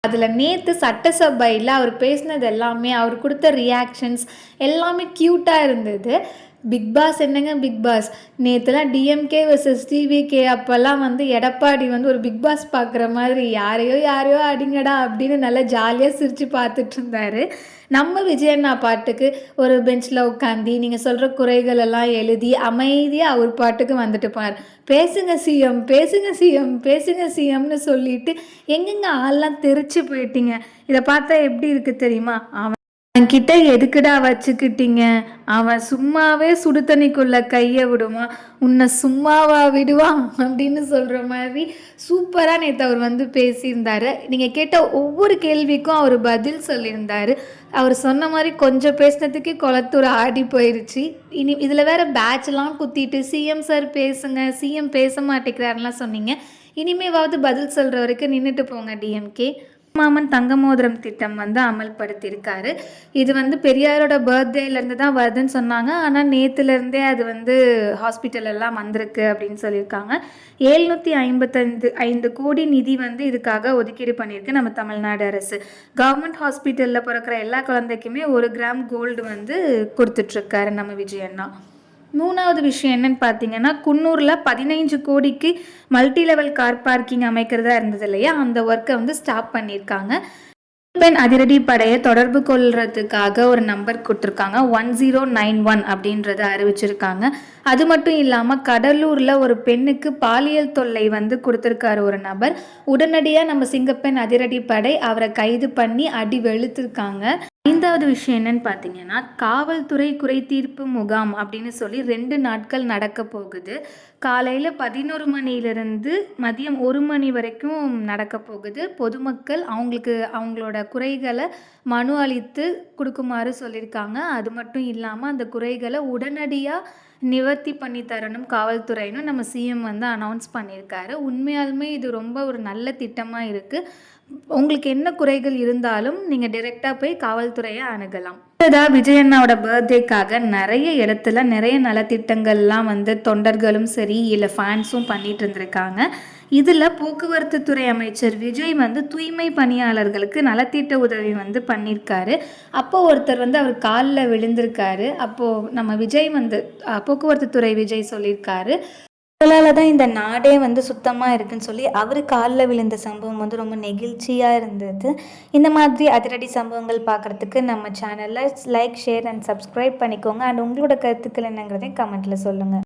அதில் நேற்று சட்டசபையில் அவர் பேசினது எல்லாமே, அவர் கொடுத்த ரியாக்ஷன்ஸ் எல்லாமே க்யூட்டாக இருந்தது. பிக் பாஸ் என்னங்க பிக் பாஸ், நேற்றுலாம் டிஎம்கே vs டிவிகே அப்போல்லாம் வந்து எடப்பாடி வந்து ஒரு பிக் பாஸ் பார்க்குற மாதிரி யாரையோ யாரையோ அடிங்கடா அப்படின்னு நல்லா ஜாலியாக சிரித்து பார்த்துட்டு இருந்தார். நம்ம விஜயண்ணா பாட்டுக்கு ஒரு பெஞ்சில் உட்காந்து நீங்கள் சொல்கிற குறைகள் எல்லாம் எழுதி அமைதியாக அவர் பாட்டுக்கு வந்துட்டு போனார். பேசுங்க சிஎம், பேசுங்க சிஎம், பேசுங்க சிஎம்னு சொல்லிட்டு எங்கெங்க ஆள்லாம் தெரிச்சு போயிட்டீங்க. இதை பார்த்தா எப்படி இருக்குது தெரியுமா? அவன்கிட்ட எதுக்குடா வச்சுக்கிட்டீங்க? அவன் சும்மாவே சுடு தண்ணிக்குள்ள கையை விடுமா, உன்னை சும்மாவா விடுவான் அப்படின்னு சொல்கிற மாதிரி சூப்பராக நேற்று அவர் வந்து பேசியிருந்தார். நீங்கள் கேட்ட ஒவ்வொரு கேள்விக்கும் அவர் பதில் சொல்லியிருந்தார். அவர் சொன்ன மாதிரி கொஞ்சம் பேசினதுக்கே குளத்தூர் ஆடி போயிடுச்சு. இனி இதில் வேறு பேட்ச்லாம் குத்திட்டு சிஎம் சார் பேசுங்க, சிஎம் பேச மாட்டேங்கிறாருலாம் சொன்னீங்க. இனிமேவாவது பதில் சொல்கிற வரைக்கும் நின்றுட்டு போங்க டிஎம்கே. மாமன் தங்க மோதிரம் திட்டம் வந்து அமல்படுத்தியிருக்காரு. இது வந்து பெரியாரோட பர்த்டேலேருந்து தான் வருதுன்னு சொன்னாங்க. ஆனால் நேற்றுலேருந்தே அது வந்து ஹாஸ்பிட்டல் எல்லாம் வந்திருக்கு அப்படின்னு சொல்லியிருக்காங்க. 755 கோடி நிதி வந்து இதுக்காக ஒதுக்கீடு பண்ணியிருக்கு நம்ம தமிழ்நாடு அரசு. கவர்மெண்ட் ஹாஸ்பிட்டலில் பிறக்கிற எல்லா குழந்தைக்குமே 1 கிராம் கோல்டு வந்து கொடுத்துட்ருக்காரு நம்ம விஜயண்ணா. 3வது விஷயம் என்னன்னு பார்த்தீங்கன்னா, குன்னூரில் 15 கோடிக்கு மல்டி லெவல் கார் பார்க்கிங் அமைக்கிறதா இருந்தது இல்லையா, அந்த ஒர்க்கை வந்து ஸ்டாப் பண்ணியிருக்காங்க. பெண் அதிரடி படையை தொடர்பு கொள்றதுக்காக ஒரு நம்பர் கொடுத்துருக்காங்க, 1091 அப்படின்றத அறிவிச்சிருக்காங்க. அது மட்டும் இல்லாமல் கடலூரில் ஒரு பெண்ணுக்கு பாலியல் தொல்லை வந்து கொடுத்துருக்காரு ஒரு நபர். உடனடியாக நம்ம சிங்கப்பெண் அதிரடி படை அவரை கைது பண்ணி அடி வெளுத்திருக்காங்க. 5வது விஷயம் என்னன்னு பார்த்தீங்கன்னா, காவல்துறை குறைதீர்ப்பு முகாம் அப்படின்னு சொல்லி 2 நாட்கள் நடக்க போகுது. காலையில் 11 மணிலேருந்து மதியம் 1 மணி வரைக்கும் நடக்க போகுது. பொதுமக்கள் அவங்களோட குறைகளை மனு அளித்து கொடுக்குமாறு சொல்லியிருக்காங்க. அது மட்டும் இல்லாமல் அந்த குறைகளை உடனடியாக நிவர்த்தி பண்ணி தரணும் காவல்துறைன்னு நம்ம சிஎம் வந்து அனௌன்ஸ் பண்ணியிருக்காரு. உண்மையாலுமே இது ரொம்ப ஒரு நல்ல திட்டமாக இருக்குது. உங்களுக்கு என்ன குறைகள் இருந்தாலும் நீங்கள் டைரெக்டாக போய் காவல்துறையை அணுகலாம். விஜயண்ணாவோட பர்த்டேக்காக நிறைய இடத்துல நிறைய நலத்திட்டங்கள்லாம் வந்து தொண்டர்களும் சரி இல்லை ஃபேன்ஸும் பண்ணிட்டு இருந்திருக்காங்க. இதில் போக்குவரத்து துறை அமைச்சர் விஜய் வந்து தூய்மை பணியாளர்களுக்கு நலத்திட்ட உதவி வந்து பண்ணியிருக்காரு. அப்போது ஒருத்தர் வந்து அவர் காலில் விழுந்திருக்காரு. அப்போது நம்ம விஜய் வந்து போக்குவரத்து துறை விஜய் சொல்லியிருக்காரு, உங்களால் தான் இந்த நாடே வந்து சுத்தமாக இருக்குன்னு சொல்லி அவர் காலில் விழுந்த சம்பவம் வந்து ரொம்ப நெகிழ்ச்சியாக இருந்தது. இந்த மாதிரி அதிரடி சம்பவங்கள் பார்க்குறதுக்கு நம்ம சேனலில் லைக், ஷேர் அண்ட் சப்ஸ்கிரைப் பண்ணிக்கோங்க. அண்ட் உங்களோட கருத்துக்கள் என்னங்கிறதையும் கமெண்ட்டில் சொல்லுங்கள்.